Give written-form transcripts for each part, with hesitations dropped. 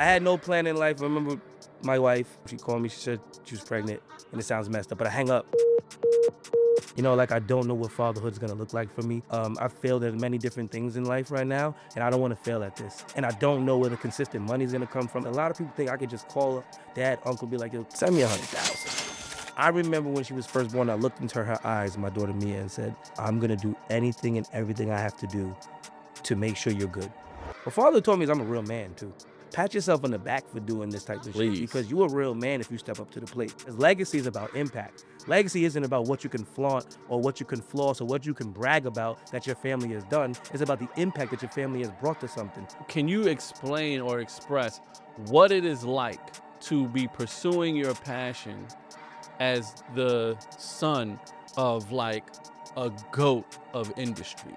I had no plan in life. I remember my wife, she called me, she said she was pregnant, and it sounds messed up, but I hang up. You know, like I don't know what fatherhood's gonna look like for me. I've failed at many different things in life right now, and I don't wanna fail at this. And I don't know where the consistent money's gonna come from. A lot of people think I could just call dad, uncle, be like, yo, send me 100,000. I remember when she was first born, I looked into her eyes, my daughter Mia, and said, I'm gonna do anything and everything I have to do to make sure you're good. My father told me I'm a real man too. Pat yourself on the back for doing this type of shit because you're a real man if you step up to the plate. Because legacy is about impact. Legacy isn't about what you can flaunt or what you can floss or what you can brag about that your family has done. It's about the impact that your family has brought to something. Can you explain or express what it is like to be pursuing your passion as the son of like a GOAT of industry?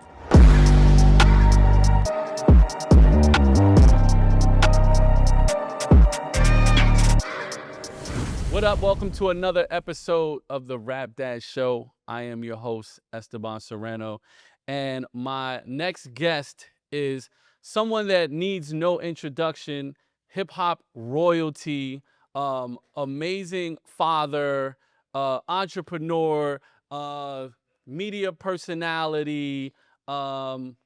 What up? Welcome to another episode of the Rap Dad Show. I am your host, Esteban Serrano, and my next guest is someone that needs no introduction, hip-hop royalty, amazing father, entrepreneur, media personality,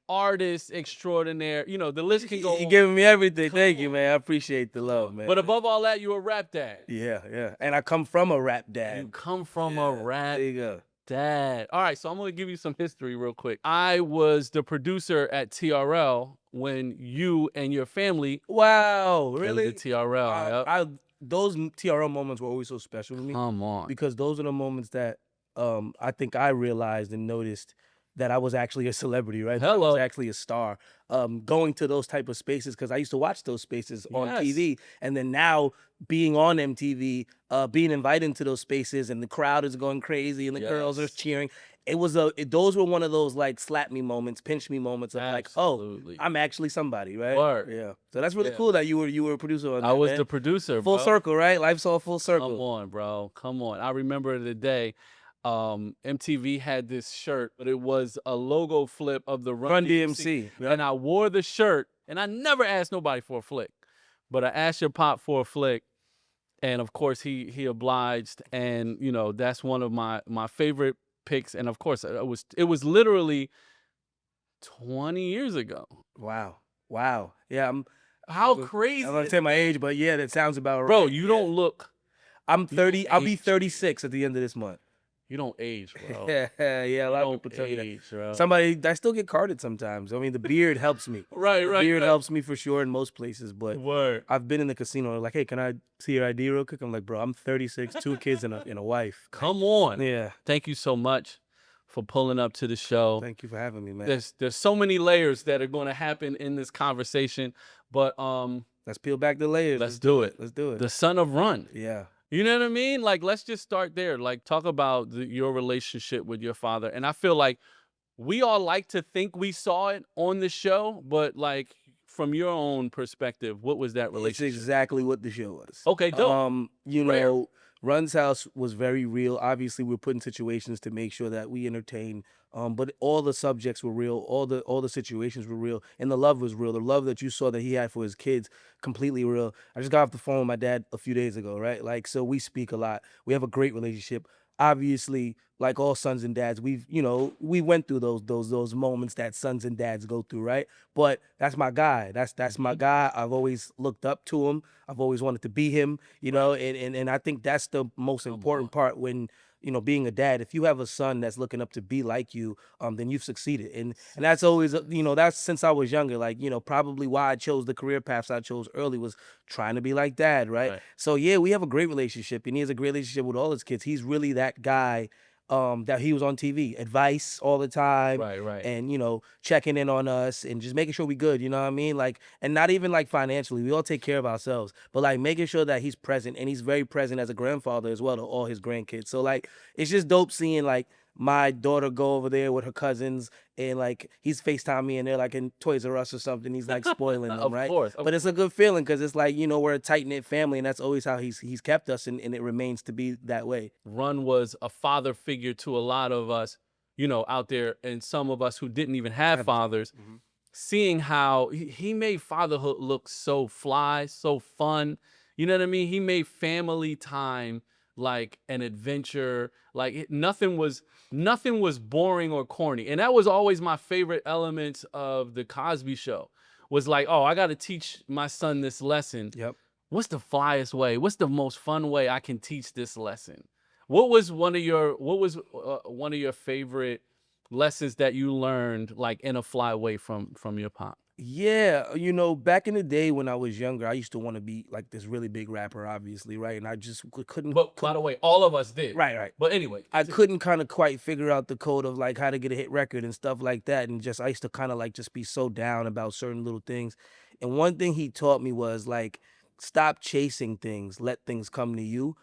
artist extraordinaire. You know, the list can go on. You're giving me everything. Thank you, man. I appreciate the love, man. But above all that, you're a rap dad. Yeah. And I come from a rap dad. You come from a rap There you go. dad. All right, so I'm going to give you some history real quick. I was the producer at TRL when you and your family Wow, really? the TRL. Yep. Those TRL moments were always so special to me. Come on. Because those are the moments that I think I realized and noticed that I was actually a celebrity, right? Hello. I was actually a star. Going to those type of spaces, because I used to watch those spaces on TV. And then now being on MTV, being invited into those spaces and the crowd is going crazy and the girls are cheering. Those were one of those like slap me moments, pinch me moments of like, oh, I'm actually somebody, right? Word. Yeah. So that's really cool that you were a producer on that, I was man. the producer, Full bro. circle, right? Life's all full circle. Come on, bro. Come on. I remember the day MTV had this shirt, but it was a logo flip of the Run DMC. Yep. And I wore the shirt, and I never asked nobody for a flick. But I asked your pop for a flick, and of course he obliged. And you know, that's one of my favorite picks. And of course, it was literally 20 years ago. Wow. Yeah, How crazy. I'm gonna say my age, but yeah, that sounds about right. Bro, you don't look. I'm 30. I'll be 36 at the end of this month. You don't age, bro. Yeah, a lot of people tell me that. Bro. Somebody, I still get carded sometimes. I mean, the beard helps me. Right. The beard helps me for sure in most places, but Word. I've been in the casino, like, hey, can I see your ID real quick? I'm like, bro, I'm 36, 2 kids and a wife. Come on. Yeah. Thank you so much for pulling up to the show. Thank you for having me, man. There's so many layers that are going to happen in this conversation, but let's peel back the layers. Let's do it. The son of Run. Yeah. You know what I mean? Like, let's just start there. Like, talk about your relationship with your father. And I feel like we all like to think we saw it on the show, but like from your own perspective, what was that relationship? It's exactly what the show was. Okay, dope. You know, Run's house was very real. Obviously, we're put in situations to make sure that we entertain. But all the subjects were real. All the situations were real, and the love was real. The love that you saw that he had for his kids, completely real. I just got off the phone with my dad a few days ago, right? Like, so we speak a lot. We have a great relationship. Obviously, like all sons and dads, we went through those moments that sons and dads go through, right? But that's my guy. That's my guy. I've always looked up to him. I've always wanted to be him, you know, and I think that's the most important part when, you know, being a dad. If you have a son that's looking up to be like you, then you've succeeded. And that's always, you know, that's since I was younger. Like, you know, probably why I chose the career paths I chose early was trying to be like dad, right? So yeah, we have a great relationship, and he has a great relationship with all his kids. He's really that guy that he was on TV, advice all the time, right, and you know, checking in on us and just making sure we good, you know what I mean? Like, and not even like financially, we all take care of ourselves, but like making sure that he's present, and he's very present as a grandfather as well to all his grandkids. So like, it's just dope seeing like my daughter go over there with her cousins, and like he's FaceTime me and they're like in Toys R Us or something. He's like spoiling them, right? But it's a good feeling because it's like, you know, we're a tight-knit family, and that's always how he's kept us, and it remains to be that way. Run was a father figure to a lot of us, you know, out there, and some of us who didn't even have fathers. seeing how he made fatherhood look so fly, so fun. You know what I mean? He made family time like an adventure. Like nothing was boring or corny. And that was always my favorite element of the Cosby Show. Was like, oh, I got to teach my son this lesson. Yep. What's the flyest way? What's the most fun way I can teach this lesson? What was one of your favorite lessons that you learned like in a fly way from your pop? Yeah, back in the day when I was younger, I used to want to be like this really big rapper, obviously, right? And I just couldn't, But by the way, all of us did. right, right. But anyway, I continue. couldn't kind of quite figure out the code of like how to get a hit record and stuff like that. And just I used to kind of like just be so down about certain little things. And one thing he taught me was like stop chasing things, let things come to you.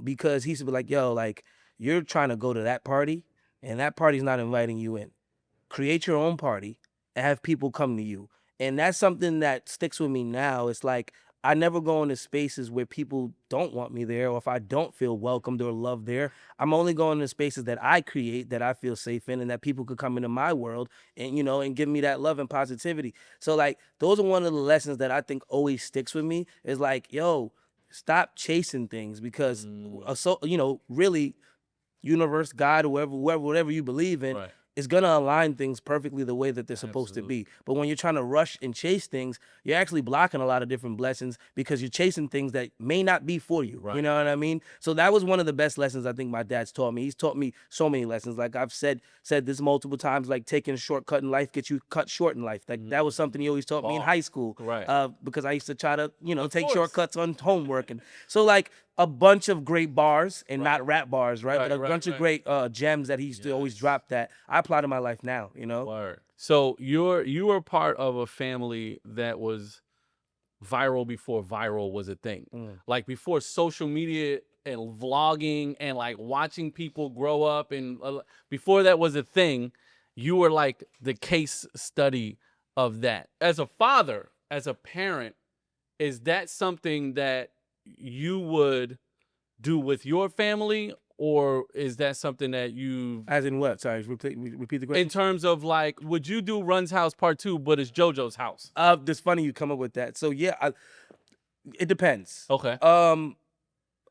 Because he used to be like, yo, like you're trying to go to that party and that party's not inviting you in. Create your own party and have people come to you. And that's something that sticks with me now. It's like I never go into spaces where people don't want me there, or if I don't feel welcomed or loved there. I'm only going to spaces that I create that I feel safe in and that people could come into my world and and give me that love and positivity. So like those are one of the lessons that I think always sticks with me is like, yo, stop chasing things because so really universe, God, whatever you believe in, Right. is gonna align things perfectly the way that they're supposed to Absolutely. be. But when you're trying to rush and chase things, you're actually blocking a lot of different blessings because you're chasing things that may not be for you. You Right. know what I mean? So that was one of the best lessons I think my dad's taught me. He's taught me so many lessons. Like I've said this multiple times, like taking a shortcut in life gets you cut short in life. Like that was something he always taught me in high school. Right. Because I used to try to, take course. shortcuts on homework. And so like a bunch of great bars and not rap bars, right? But a bunch of great gems that he used to always drop that I apply to my life now, Word. So you were part of a family that was viral before viral was a thing. Like before social media and vlogging and like watching people grow up and before that was a thing, you were like the case study of that. As a father, as a parent, is that something that you would do with your family, or is that something that you As in what? Sorry, repeat the question. in terms of like, would you do Run's House Part 2, but it's JoJo's house? It's funny you come up with that. So yeah, it depends. Okay. I'm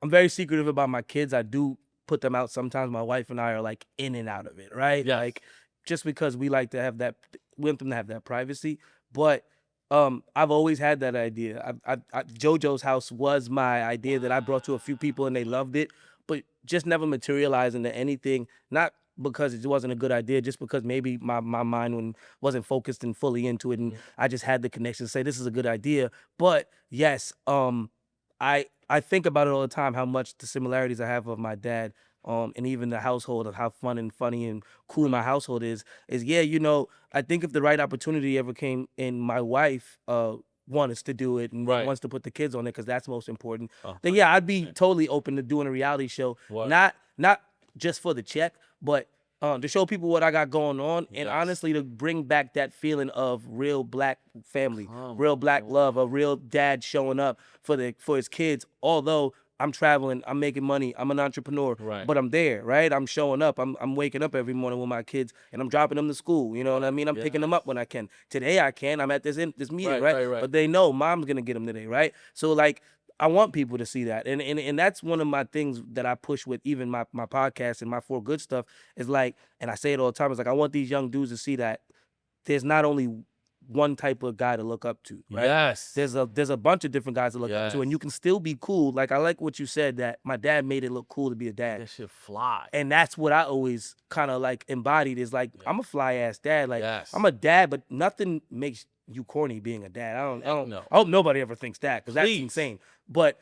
very secretive about my kids. I do put them out sometimes. My wife and I are like in and out of it, right? Yes. Like just because we like to have that, we want them to have that privacy. But I've always had that idea. JoJo's house was my idea that I brought to a few people and they loved it, but just never materialized into anything. Not because it wasn't a good idea, just because maybe my mind wasn't focused and fully into it, and I just had the connection to say this is a good idea. But yes, I think about it all the time how much the similarities I have of my dad. And even the household of how fun and funny and cool my household is yeah, I think if the right opportunity ever came and my wife wants to do it and wants to put the kids on it because that's most important, then yeah, I'd be totally open to doing a reality show. Not just for the check, but to show people what I got going on, and honestly to bring back that feeling of real black family, real black love, a real dad showing up for his kids. Although I'm traveling, I'm making money, I'm an entrepreneur, but I'm there, right? I'm showing up. I'm waking up every morning with my kids and I'm dropping them to school. You know what I mean? I'm picking them up when I can. Today I can. I'm at this meeting, right? But they know mom's gonna get them today, right? So like I want people to see that. And that's one of my things that I push with even my podcast and my For Good stuff is like, and I say it all the time, it's like I want these young dudes to see that there's not only one type of guy to look up to, right? Yes. There's a bunch of different guys to look up to, and you can still be cool. Like I like what you said that my dad made it look cool to be a dad. That shit fly. And that's what I always kind of like embodied is like I'm a fly ass dad. Like I'm a dad, but nothing makes you corny being a dad. I don't know. I hope nobody ever thinks that because that's insane. But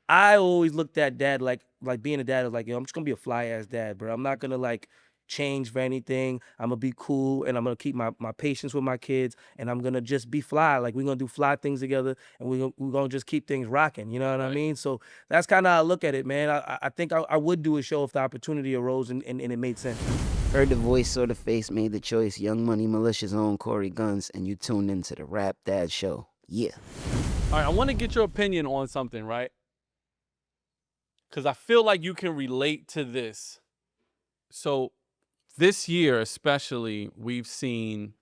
I always looked at dad like being a dad is like, yo, I'm just gonna be a fly ass dad, bro. I'm not gonna like change for anything. I'm gonna be cool and I'm gonna keep my patience with my kids and I'm gonna just be fly. Like we're gonna do fly things together and we're gonna just keep things rocking. You know what I mean? So that's kind of how I look at it, man. I think I would do a show if the opportunity arose and it made sense. Heard the voice or the face, made the choice. Young Money Militia's own Corey Guns, and you tuned into the Rap Dad Show. Yeah. All right, I want to get your opinion on something, right? Because I feel like you can relate to this. So this year especially, we've seen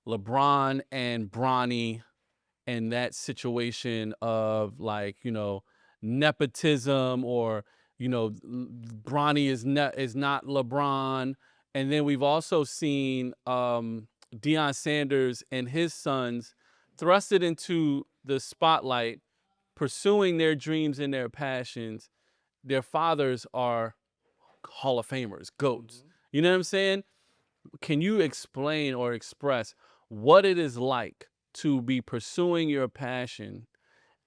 LeBron and Bronny and that situation of like, nepotism, or, Bronny is not LeBron. And then we've also seen Deion Sanders and his sons thrusted into the spotlight, pursuing their dreams and their passions. Their fathers are Hall of Famers, GOATs. You know what I'm saying? Can you explain or express what it is like to be pursuing your passion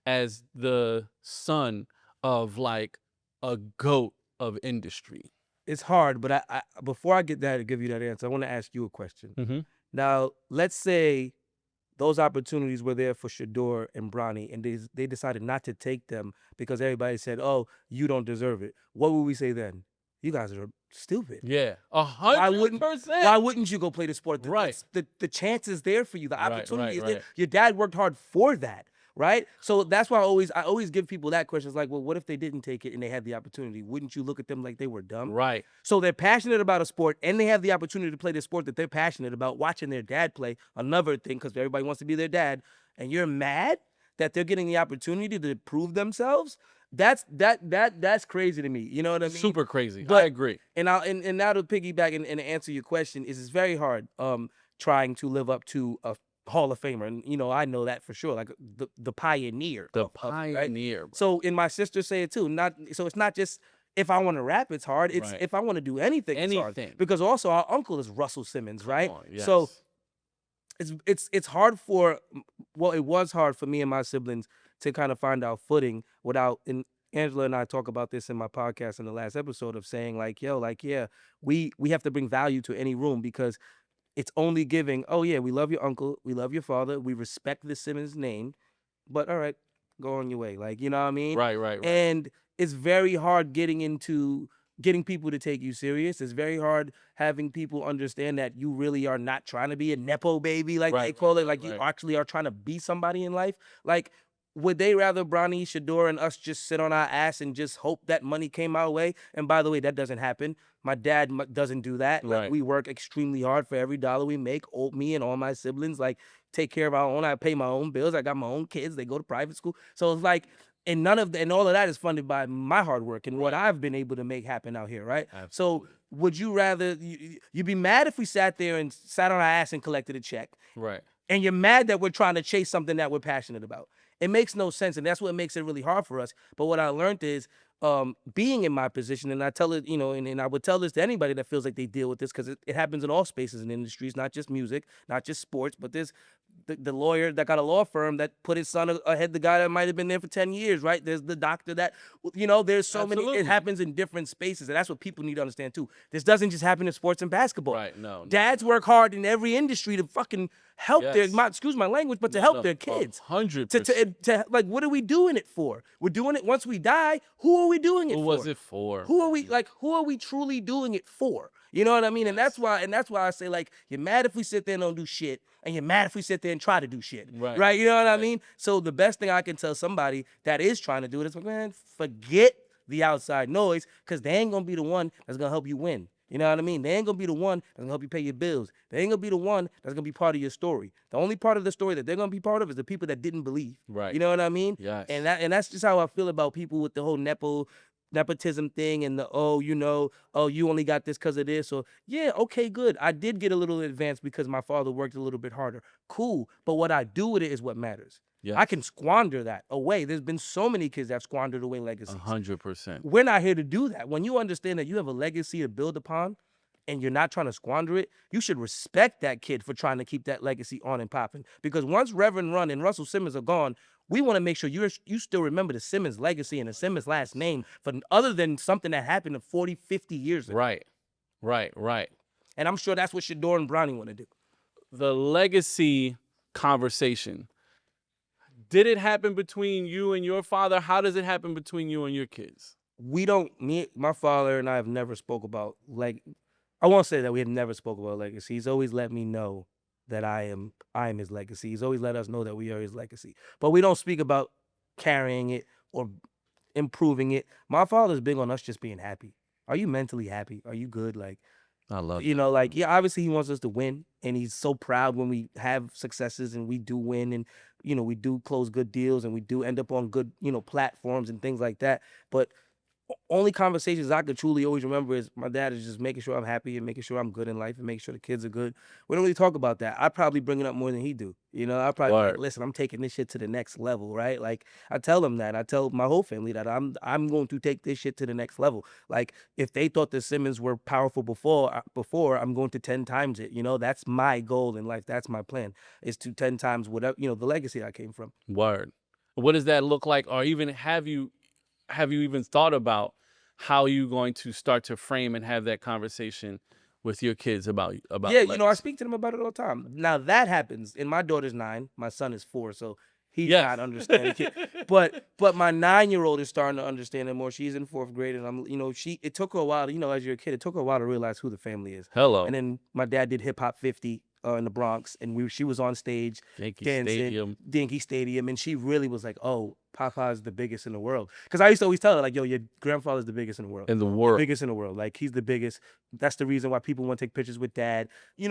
as the son of like a GOAT of industry? It's hard, but I before I get that to give you that answer, I want to ask you a question. Mm-hmm. Now, let's say those opportunities were there for Shador and Bronny, and they decided not to take them because everybody said, "Oh, you don't deserve it." What would we say then? You guys are stupid. Yeah, Why wouldn't 100%. Why wouldn't you go play the sport? Right. The chance is there for you. The Right, opportunity is right. there. Your dad worked hard for that, right? So that's why I always give people that question. It's like, well, what if they didn't take it and they had the opportunity? Wouldn't you look at them like they were dumb? Right. So they're passionate about a sport and they have the opportunity to play the sport that they're passionate about, watching their dad play, another thing, because everybody wants to be their dad, and you're mad that they're getting the opportunity to prove themselves. That's crazy to me. You know what I mean? Super crazy. But- I agree. And now to piggyback and answer your question is, it's very hard trying to live up to a Hall of Famer, and I know that for sure, like the pioneer. The right? pioneer. Bro. So, and my sisters say it too. It's not just if I want to rap, it's hard. It's Right. if I want to do anything, it's hard. Anything. Because also our uncle is Russell Simmons, right? Come on, yes. So it's hard it was hard for me and my siblings to kind of find our footing without. And Angela and I talk about this in my podcast in the last episode of saying like, we have to bring value to any room, because it's only giving, oh yeah, we love your uncle, we love your father, we respect the Simmons name, but all right, go on your way. Like, you know what I mean? Right. And it's very hard getting people to take you serious. It's very hard having people understand that you really are not trying to be a Nepo baby, like they call it. Like, you actually are trying to be somebody in life. Like, would they rather Bronny, Shador, and us just sit on our ass and just hope that money came our way? And by the way, that doesn't happen. My dad doesn't do that. Like, Right. we work extremely hard for every dollar we make. Me and all my siblings, like, take care of our own. I pay my own bills. I got my own kids. They go to private school. So it's like, and all of that is funded by my hard work and what I've been able to make happen out here, right? Absolutely. So would you rather, you'd be mad if we sat there and sat on our ass and collected a check, Right. and you're mad that we're trying to chase something that we're passionate about? It makes no sense, and that's what makes it really hard for us. But what I learned is, being in my position, and I tell it, and I would tell this to anybody that feels like they deal with this, because it happens in all spaces and industries, not just music, not just sports, but there's the lawyer that got a law firm that put his son ahead the guy that might have been there for 10 years, right? There's the doctor that, there's so many, Absolutely. it happens in different spaces, and that's what people need to understand too. This doesn't just happen in sports and basketball. Right. No. Dads work hard in every industry to fucking help Yes. excuse my language, but to help their kids. 100%. To like, what are we doing it for? We're doing it once we die. Who are we doing it Who for? was it for? Who are we truly doing it for? You know what I mean? And that's why I say, like, you're mad if we sit there and don't do shit, and you're mad if we sit there and try to do shit. Right. You know what I mean? So the best thing I can tell somebody that is trying to do it is, like, man, forget the outside noise, because they ain't gonna be the one that's gonna help you win. You know what I mean? They ain't gonna be the one that's gonna help you pay your bills. They ain't gonna be the one that's gonna be part of your story. The only part of the story that they're gonna be part of is the people that didn't believe. Right. You know what I mean? Yes. And that's just how I feel about people with the whole nepotism thing, and the you only got this because of this. Or, yeah, okay, good. I did get a little advanced because my father worked a little bit harder. Cool. But what I do with it is what matters. Yes. I can squander that away. There's been so many kids that have squandered away legacies. 100%. We're not here to do that. When you understand that you have a legacy to build upon and you're not trying to squander it, you should respect that kid for trying to keep that legacy on and popping. Because once Reverend Run and Russell Simmons are gone, we want to make sure you still remember the Simmons legacy and the Simmons last name, for other than something that happened 40, 50 years ago. Right. And I'm sure that's what Shador and Bronny want to do. The legacy conversation. Did it happen between you and your father? How does it happen between you and your kids? My father and I have never spoke about, I won't say that we have never spoke about legacy. He's always let me know that I am his legacy. He's always let us know that we are his legacy. But we don't speak about carrying it or improving it. My father's big on us just being happy. Are you mentally happy? Are you good? Like, I love You that. know, like, yeah, obviously he wants us to win, and he's so proud when we have successes and we do win, and we do close good deals and we do end up on good, platforms and things like that. But only conversations I could truly always remember is my dad is just making sure I'm happy and making sure I'm good in life and making sure the kids are good. We don't really talk about that. I probably bring it up more than he do. I probably be like, Word. listen, I'm taking this shit to the next level, right? Like I tell him that. I tell my whole family that I'm going to take this shit to the next level. Like if they thought the Simmons were powerful before I'm going to 10 times it. That's my goal in life. That's my plan is to 10 times whatever, the legacy I came from. Word. What does that look like? Or even have you even thought about how you going to start to frame and have that conversation with your kids about Yeah, I legacy? speak to them about it all the time. Now that happens, and my daughter's 9, my son is 4, so he's Yes. not understanding it. But my 9-year-old is starting to understand it more. She's in 4th grade, and it took her a while. As you're a kid, it took her a while to realize who the family is. Hello. And then my dad did Hip Hop 50 in the Bronx, and she was on stage Yankee dancing, Stadium. Yankee Stadium, and she really was like, "Oh, Papa is the biggest in the world." Because I used to always tell her like, "Yo, your grandfather's the biggest in the world." In the The world. biggest in the world. Like he's the biggest. That's the reason why people want to take pictures with dad.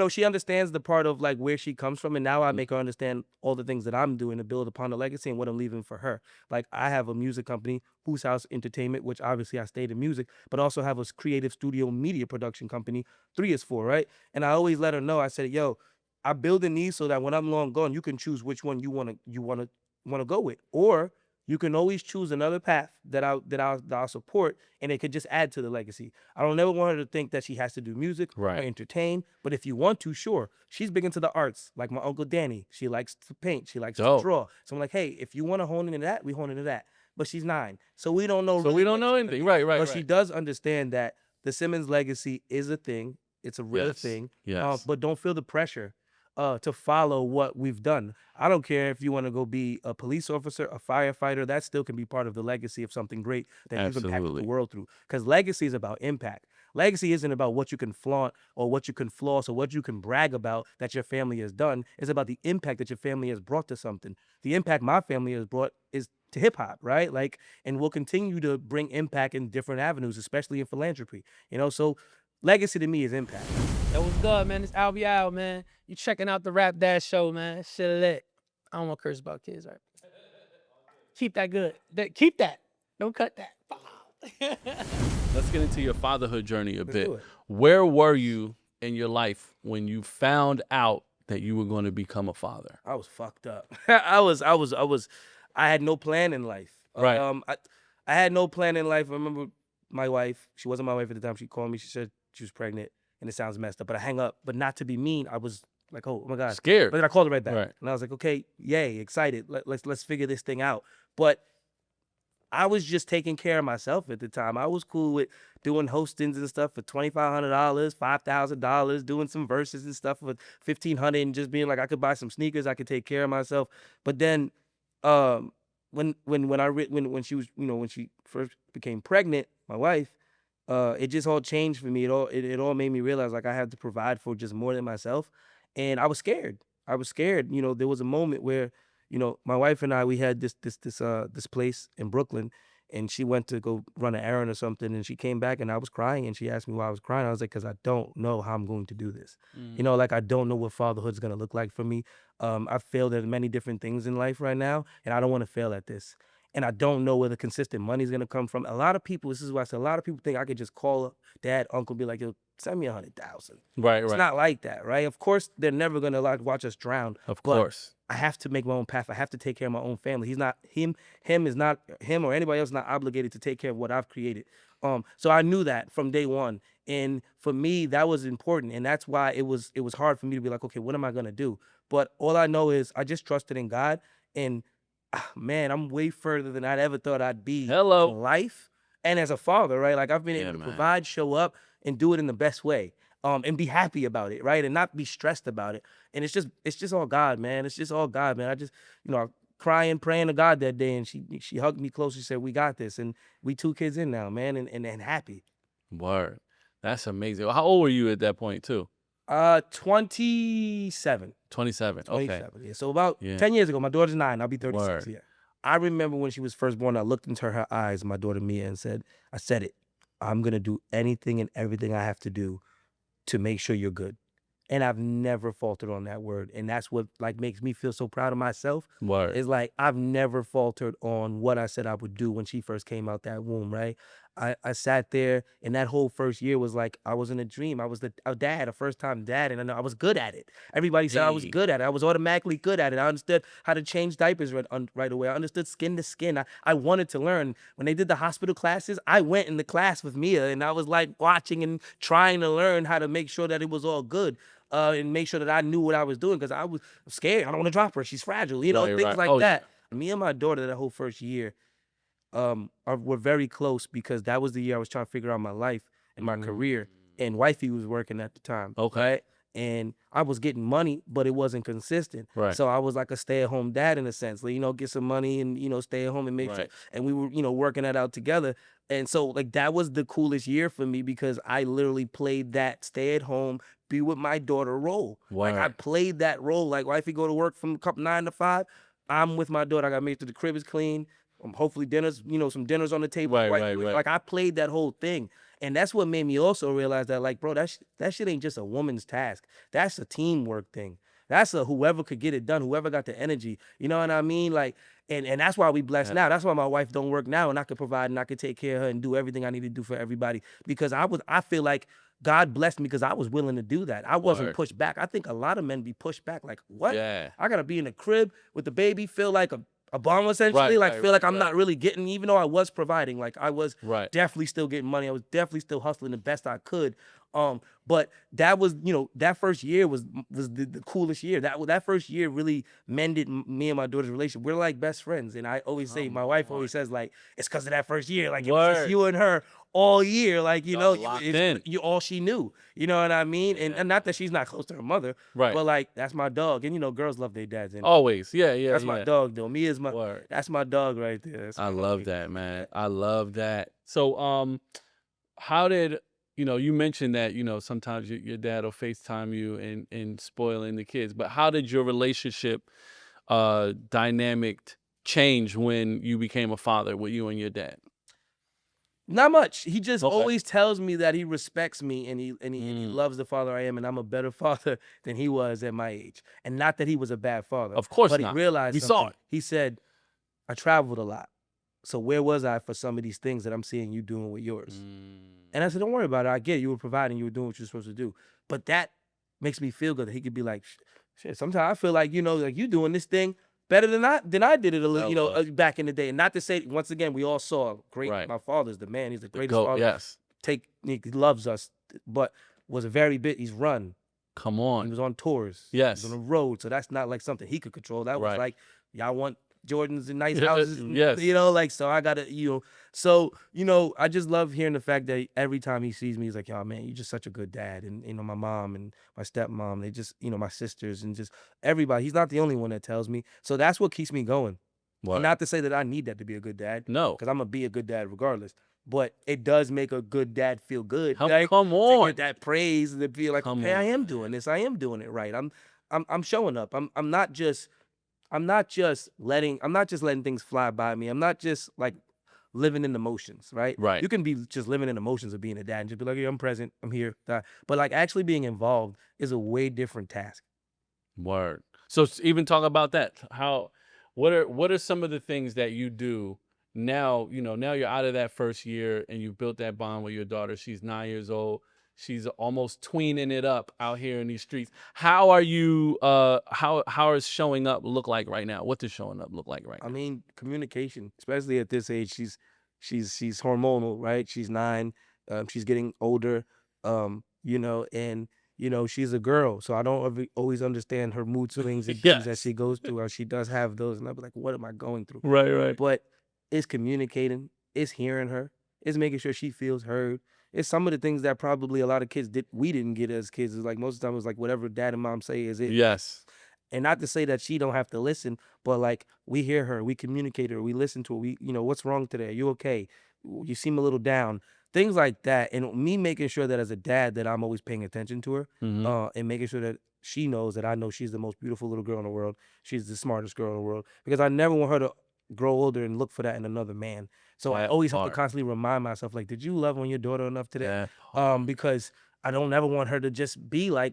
She understands the part of like where she comes from, and now I make her understand all the things that I'm doing to build upon the legacy and what I'm leaving for her. Like I have a music company, Who's House Entertainment, which obviously I stayed in music, but also have a creative studio media production company. 3 is 4, right? And I always let her know. I said, "Yo, I'm building these so that when I'm long gone, you can choose which one you wanna go with, or you can always choose another path that I'll support, and it could just add to the legacy. I don't never want her to think that she has to do music or Right. entertain, but if you want to, sure. She's big into the arts, like my uncle Danny. She likes to paint. She likes to Dope. draw. So I'm like, hey, if you want to hone into that, we hone into that. But she's 9, so we don't know. So really we don't what know it's gonna anything. be. Right, right, But she right. does understand that the Simmons legacy is a thing. It's a real Yes. thing. Yes. But don't feel the pressure to follow what we've done. I don't care if you want to go be a police officer, a firefighter. That still can be part of the legacy of something great that you've impacted Absolutely. the world through. Because legacy is about impact. Legacy isn't about what you can flaunt or what you can floss or what you can brag about that your family has done. It's about the impact that your family has brought to something. The impact my family has brought is to hip hop, right? Like, and we'll continue to bring impact in different avenues, especially in philanthropy. So legacy to me is impact. That was good, man. It's Albie out, man. You checking out the Rap Dash show, man. Shit lit. I don't want to curse about kids, right? Keep that good. Keep that. Don't cut that. Let's get into your fatherhood journey a bit. do it. Where were you in your life when you found out that you were going to become a father? I was fucked up. I had no plan in life. Right. I had no plan in life. I remember my wife, she wasn't my wife at the time. She called me. She said she was pregnant, and it sounds messed up, but I hang up. But not to be mean, I was like, oh my God. Scared. But then I called her right back. Right. And I was like, okay, yay, excited. Let's figure this thing out. But I was just taking care of myself at the time. I was cool with doing hostings and stuff for $2,500, $5,000, doing some verses and stuff for $1,500, and just being like, I could buy some sneakers, I could take care of myself. But then, when she was, when she first became pregnant, my wife, it just all changed for me. It all made me realize like I had to provide for just more than myself, and I was scared. I was scared. There was a moment where my wife and I, we had this place in Brooklyn, and she went to go run an errand or something, and she came back, and I was crying, and she asked me why I was crying. I was like, because I don't know how I'm going to do this. Like I don't know what fatherhood's gonna look like for me. I've failed at many different things in life right now, and I don't want to fail at this. And I don't know where the consistent money's gonna come from. A lot of people, this is why I said, a lot of people think I could just call up dad, uncle, be like, yo, send me 100,000. Right, It's right. not like that, right? Of course, they're never gonna watch us drown. Of but course. I have to make my own path. I have to take care of my own family. Him or anybody else is not obligated to take care of what I've created. So I knew that from day one. And for me, that was important. And that's why it was hard for me to be like, okay, what am I gonna do? But all I know is I just trusted in God. And man, I'm way further than I'd ever thought I'd be Hello. in life. And as a father, right? Like I've been Yeah, able to man. provide, show up, and do it in the best way. And be happy about it, right? And not be stressed about it. And it's just all God, man. It's just all God, man. I just, crying, praying to God that day, and she hugged me close. She said, "We got this," and we 2 kids in now, man, and happy. Word. That's amazing. How old were you at that point too? 27. 27. Okay. 27. Yeah. So about Yeah. 10 years ago, my daughter's 9. I'll be 36. Word. Yeah. I remember when she was first born, I looked into her eyes, my daughter Mia, and said, I said it. I'm gonna do anything and everything I have to do to make sure you're good. And I've never faltered on that word. And that's what like makes me feel so proud of myself. Word. Is like I've never faltered on what I said I would do when she first came out that womb, right? I sat there, and that whole first year was like I was in a dream. I was a dad, a first time dad, and I know I was good at it. Everybody said I was Hey. good at it. I was automatically good at it. I understood how to change diapers right away. I understood skin to skin. I wanted to learn. When they did the hospital classes, I went in the class with Mia, and I was like watching and trying to learn how to make sure that it was all good. And make sure that I knew what I was doing because I was scared. I don't want to drop her. She's fragile. You know, Right, things right. like Oh, that. Me and my daughter that whole first year were very close because that was the year I was trying to figure out my life and my career. And wifey was working at the time. Okay. Right? And I was getting money, but it wasn't consistent. Right. So I was like a stay-at-home dad in a sense. Like, you know, get some money and, you know, stay at home and make sure. Right. And we were, you know, working that out together. And so like that was the coolest year for me because I literally played that stay at home, be with my daughter role. Like I Word. played that role. Like wifey go to work from 9 to 5. I'm with my daughter. I got to make sure the crib is clean. Hopefully dinners, you know, some dinners on the table. Right, Like, right, right. like I played that whole thing. And that's what made me also realize that, like, bro, that shit ain't just a woman's task. That's a teamwork thing. That's a whoever could get it done, whoever got the energy. You know what I mean? Like, and that's why we blessed Yeah. now. That's why my wife don't work now, and I could provide and I could take care of her and do everything I need to do for everybody. Because I feel like God blessed me because I was willing to do that. I wasn't Word. pushed back. I think a lot of men be pushed back. Like, what? Yeah. I gotta be in the crib with the baby, feel like a bum essentially. Right, like right, feel like I'm right. not really getting, even though I was providing. Like I was Right. definitely still getting money. I was definitely still hustling the best I could. But that was, you know, that first year was the coolest year. That first year really mended me and my daughter's relationship. We're like best friends, and I always say, my wife always says, like, it's because of that first year. Like it was just Word. you and her all year. Like you know, Y'all locked in. you all she knew. You know what I mean? And not that she's not close to her mother, Right. but like that's my dog. And you know, girls love their dads. And Always. Yeah, yeah. that's yeah. my dog, though. Mia's my. Word. That's my dog right there. That's I my love homie. that, man. I love that. So, how did you mentioned that sometimes your dad will FaceTime you and spoiling the kids, but how did your relationship dynamic change when you became a father with you and your dad? Not much. He just Okay. always tells me that he respects me and he loves the father I am, and I'm a better father than he was at my age. And not that he was a bad father. Of course but not. he realized We saw something. He said, I traveled a lot. So where was I for some of these things that I'm seeing you doing with yours? And I said, don't worry about it. I get it. You were providing, you were doing what you're supposed to do. But that makes me feel good that he could be like, shit, sometimes I feel like, like you doing this thing better than I did it a little, back in the day. And not to say, once again, we all saw great. Right. My father's the man. He's the greatest Go, father. yes. He loves us, but was a very bit. He's run. Come He on. was on tours. Yes. He was on the road. So that's not like something he could control. That was Right. like, y'all want Jordans and nice Yeah, houses. yes. Like, so I gotta, so, I just love hearing the fact that every time he sees me, he's like, yo, man, you're just such a good dad. And, my mom and my stepmom, they just, my sisters and just everybody. He's not the only one that tells me. So that's what keeps me going. What? Not to say that I need that to be a good dad. No. Because I'm going to be a good dad regardless. But it does make a good dad feel good. Come like, on. To get that praise and to feel like, Come hey, on, I am doing this. I am doing it right. I'm showing up. I'm not just letting things fly by me. I'm not just like living in the motions, right? Right. You can be just living in the motions of being a dad and just be like, yeah, I'm present, I'm here. But like actually being involved is a way different task. Word. So even talk about that. What are some of the things that you do now? Now you're out of that first year and you've built that bond with your daughter. She's 9 years old. She's almost tweening it up out here in these streets. How are you? How is showing up look like right now? What does showing up look like right now? I mean, communication, especially at this age. She's hormonal, right? She's 9. She's getting older. And she's a girl, so I don't always understand her mood swings and things that Yes. she goes through. She does have those, and I'll be like, what am I going through? Right, right. But it's communicating, it's hearing her, it's making sure she feels heard. It's some of the things that probably a lot of kids we didn't get as kids. It's like most of the time it was like whatever dad and mom say is it. Yes. And not to say that she don't have to listen, but like we hear her, we communicate her, we listen to her. We, what's wrong today? Are you okay? You seem a little down. Things like that. And me making sure that as a dad that I'm always paying attention to her, and making sure that she knows that I know she's the most beautiful little girl in the world. She's the smartest girl in the world. Because I never want her to grow older and look for that in another man. So I That always have part. to constantly remind myself, like, did you love on your daughter enough today? That Because I don't ever want her to just be like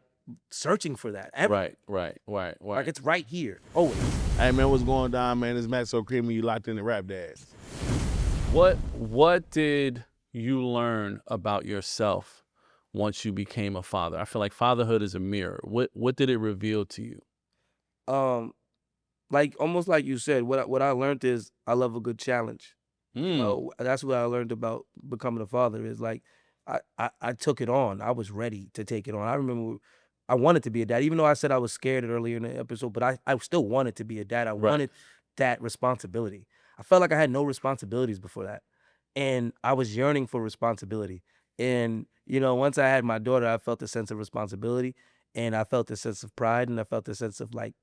searching for that ever. Right. Like it's right here, always. Hey man, what's going down, man? It's Matt So Creamy. You locked in the Rap Dads. What did you learn about yourself once you became a father? I feel like fatherhood is a mirror. What did it reveal to you? Like almost like you said, what I learned is I love a good challenge. That's what I learned about becoming a father is like I took it on. I was ready to take it on. I remember I wanted to be a dad, even though I said I was scared earlier in the episode, but I still wanted to be a dad. I Right. wanted that responsibility. I felt like I had no responsibilities before that. And I was yearning for responsibility. And, once I had my daughter, I felt a sense of responsibility and I felt a sense of pride and I felt a sense of like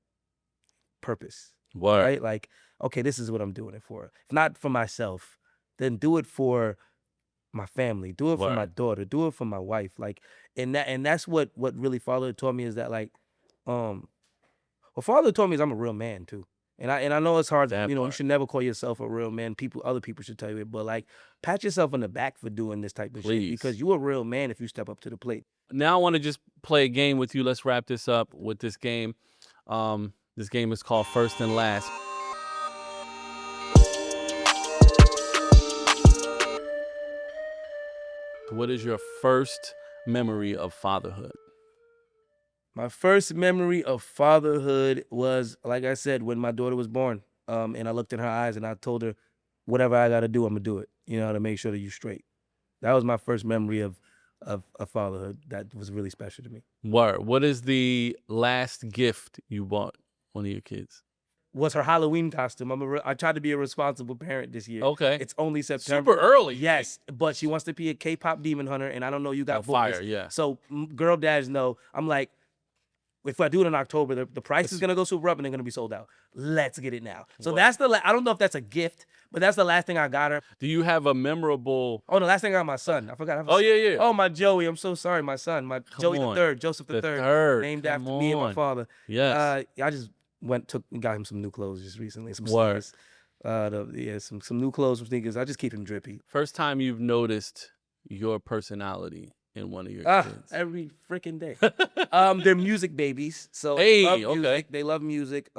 purpose. Word. Right? Like, okay, this is what I'm doing it for. If not for myself, then do it for my family, do it for my Word. daughter, do it for my wife. Like, and that's what really father taught me is that like, what father taught me is I'm a real man too. And I know it's hard, That you part. should never call yourself a real man. Other people should tell you it, but like pat yourself on the back for doing this type of shit Please. because you a real man if you step up to the plate. Now I want to just play a game with you. Let's wrap this up with this game. This game is called First and Last. What is your first memory of fatherhood? My first memory of fatherhood was, like I said, when my daughter was born. And I looked in her eyes and I told her, whatever I got to do, I'm gonna do it. To make sure that you're straight. That was my first memory of fatherhood. That was really special to me. Word. What is the last gift you bought one of your kids? Was her Halloween costume. I tried to be a responsible parent this year. Okay. It's only September. Super early. Yes, but she wants to be a K-pop demon hunter, and I don't know you got boys. Fire, yeah. So girl dads know. I'm like, if I do it in October, the price is gonna go super up and they're gonna be sold out. Let's get it now. So that's I don't know if that's a gift, but that's the last thing I got her. Do you have a memorable? Oh, the last thing I got my son. I forgot. Oh yeah. Oh, my Joey. I'm so sorry, my son. My Joey on. the third, Joseph the third, third. named Come after me and my on. father. Yes. I just got him some new clothes just recently. Some Word. sneakers. Some new clothes, some sneakers. I just keep him drippy. First time you've noticed your personality in one of your kids? Every freaking day. They're music babies, so Hey, they love music. okay. They love music.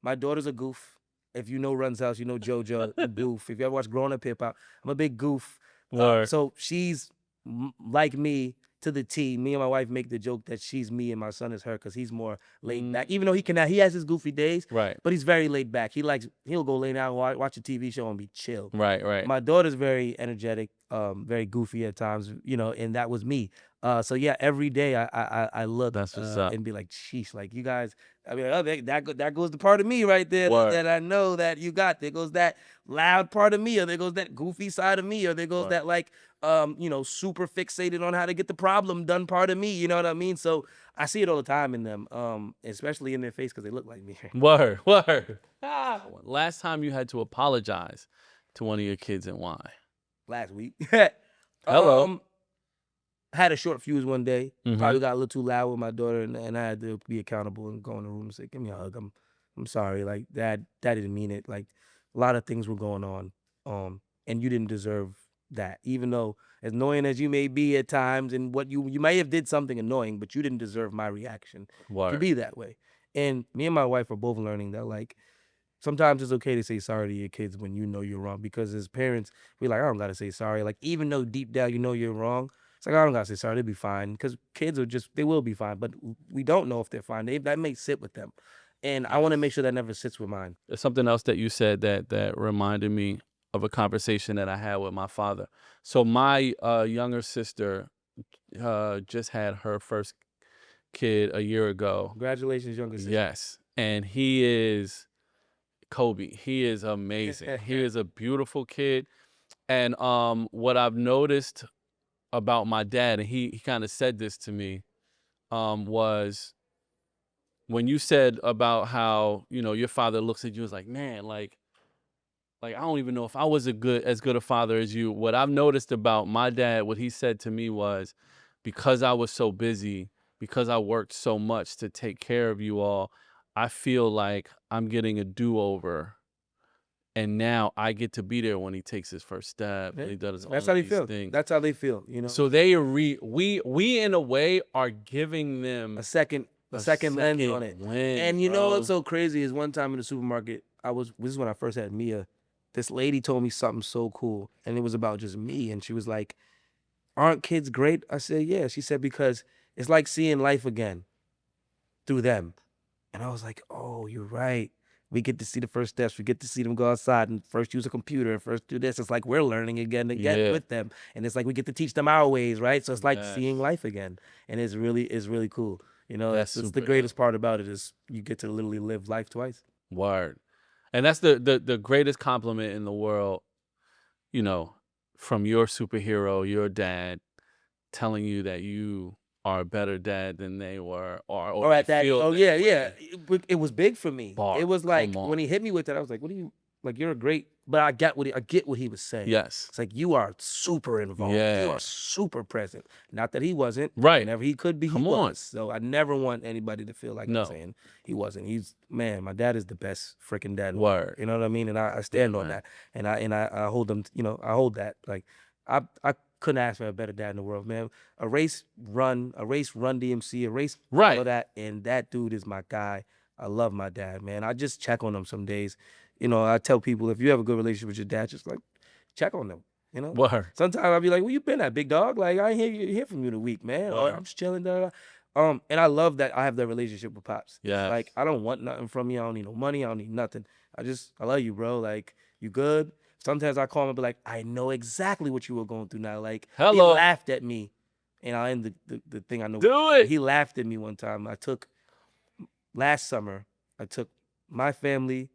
My daughter's a goof. If you know Run's House, you know JoJo, a goof. If you ever watch Growing Up Hip Hop, I'm a big goof. Word. So she's like me to the T. Me and my wife make the joke that she's me and my son is her because he's more laid back. Even though he has his goofy days, Right. but he's very laid back. He'll go lay down, watch a TV show and be chill. Right. My daughter's very energetic, very goofy at times, and that was me. So yeah, every day I look That's what's up. and be like, sheesh, like you guys. I mean, that goes the part of me right there Word. that I know that you got. There goes that loud part of me, or there goes that goofy side of me, or there goes Word. that like super fixated on how to get the problem done part of me. You know what I mean? So I see it all the time in them, especially in their face because they look like me. Word. Last time you had to apologize to one of your kids and why? Last week. Hello. Had a short fuse one day. Mhm. Probably got a little too loud with my daughter, and I had to be accountable and go in the room and say, "Give me a hug. I'm sorry. Like that didn't mean it. Like a lot of things were going on, and you didn't deserve that. Even though as annoying as you may be at times, and what you may have did something annoying, but you didn't deserve my reaction to Word. be that way." And me and my wife are both learning that like sometimes it's okay to say sorry to your kids when you know you're wrong, because as parents, we're like, I don't gotta say sorry. Like even though deep down you know you're wrong, it's like I don't gotta say sorry. They'll be fine, because kids they will be fine, but we don't know if they're fine. That may sit with them, and I want to make sure that never sits with mine. There's something else that you said that reminded me of a conversation that I had with my father. So my younger sister just had her first kid a year ago. Congratulations, younger sister. Yes, and he is Kobe. He is amazing. He is a beautiful kid, and what I've noticed about my dad, and he kind of said this to me, was when you said about how your father looks at you as like, man, like I don't even know if I was as good a father as you. What I've noticed about my dad, what he said to me was, because I was so busy, because I worked so much to take care of you all, I feel like I'm getting a do-over and now I get to be there when he takes his first step. Yeah. He does That's all how they these feel. things. That's how they feel. You know. So they are we in a way are giving them a second lens on it. win, And you know bro. what's so crazy is one time in the supermarket, this is when I first had Mia. This lady told me something so cool, and it was about just me. And she was like, "Aren't kids great?" I said, "Yeah." She said, "Because it's like seeing life again through them." And I was like, "Oh, you're right. We get to see the first steps. We get to see them go outside and first use a computer and first do this. It's like we're learning again Yeah. with them. And it's like we get to teach them our ways, right? So it's like Yes. seeing life again. And it's really cool. You know, That's that's the super greatest part about it is you get to literally live life twice. Word. And that's the greatest compliment in the world, you know, from your superhero, your dad, telling you that you are a better dad than they were, Or at they that, feel oh that yeah, way. yeah. It was big for me. Bar. It was like Come on. when he hit me with that, I was like, "What do you like? You're a great." But I get what he was saying. Yes. It's like you are super involved. You Yeah. are super present. Not that he wasn't. Right. Whenever he could be, Come he on. was. So I never want anybody to feel like No. I'm saying he wasn't. He's man. My dad is the best freaking dad. in the Word. world. You know what I mean? And I stand on man. that. And I hold them. You know, I hold that. Like I couldn't ask for a better dad in the world, man. A race run DMC, a race Right. all that, and that dude is my guy. I love my dad, man. I just check on him some days. You know, I tell people if you have a good relationship with your dad, just like check on them. You know, Word. sometimes I'll be like, "Where you been at, big dog? Like I ain't hear from you in a week, man. Or Word. I'm just chilling." And I love that I have that relationship with Pops. Yes. Like I don't want nothing from you. I don't need no money. I don't need nothing. I love you, bro. Like you good. Sometimes I call him and be like, "I know exactly what you were going through now." Like Hello. he laughed at me, and I'll end the thing I know. Do it. He laughed at me one time. Last summer, I took my family,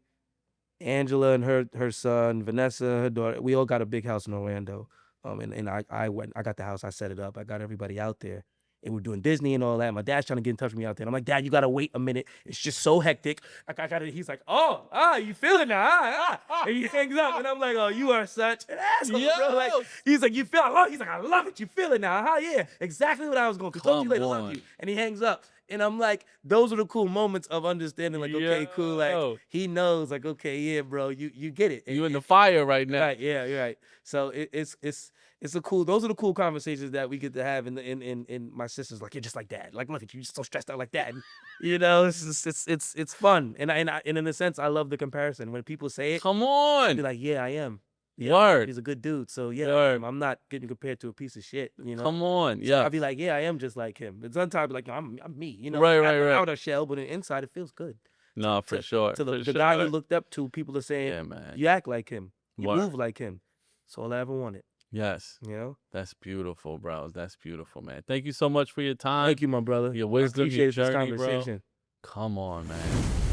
Angela and her son, Vanessa, her daughter. We all got a big house in Orlando. And I went, I got the house, I set it up, I got everybody out there. And we're doing Disney and all that. My dad's trying to get in touch with me out there. And I'm like, "Dad, you gotta wait a minute. It's just so hectic." I got it. He's like, you feel it now? And he hangs up. And I'm like, "Oh, you are such an asshole, bro." Like, Yo. he's like, "You feel it?" He's like, "I love it. You feel it now? Huh? Yeah, exactly what I was going through. Talk to you later. Love on. you." And he hangs up. And I'm like, those are the cool moments of understanding, like, okay, cool. Like, Yo. he knows, like, okay, yeah, bro, you get it. You in the fire right now. Right, yeah, you're right. So it's a cool. Those are the cool conversations that we get to have. In my sister's like, "You're just like Dad. Like, look at you, you're so stressed out like that." And, you know, it's fun. And in a sense, I love the comparison when people say it. Come Be on. like, "Yeah, I am. Yeah, Word. he's a good dude." So yeah, Word. I'm not getting compared to a piece of shit. You know. Come on. So Yeah. I'll be like, "Yeah, I am just like him." But sometimes I'll be like, "No, I'm me." You know, Right. out of shell, but inside it feels good. No, for sure. To the for guy you sure. looked up to, people are saying, Yeah, man. "You act like him. You Word. move like him." That's all I ever wanted. Yes. You know. That's beautiful, bro. That's beautiful, man. Thank you so much for your time. Thank you, my brother. Your I wisdom, your appreciate this journey, bro. conversation. Come on, man.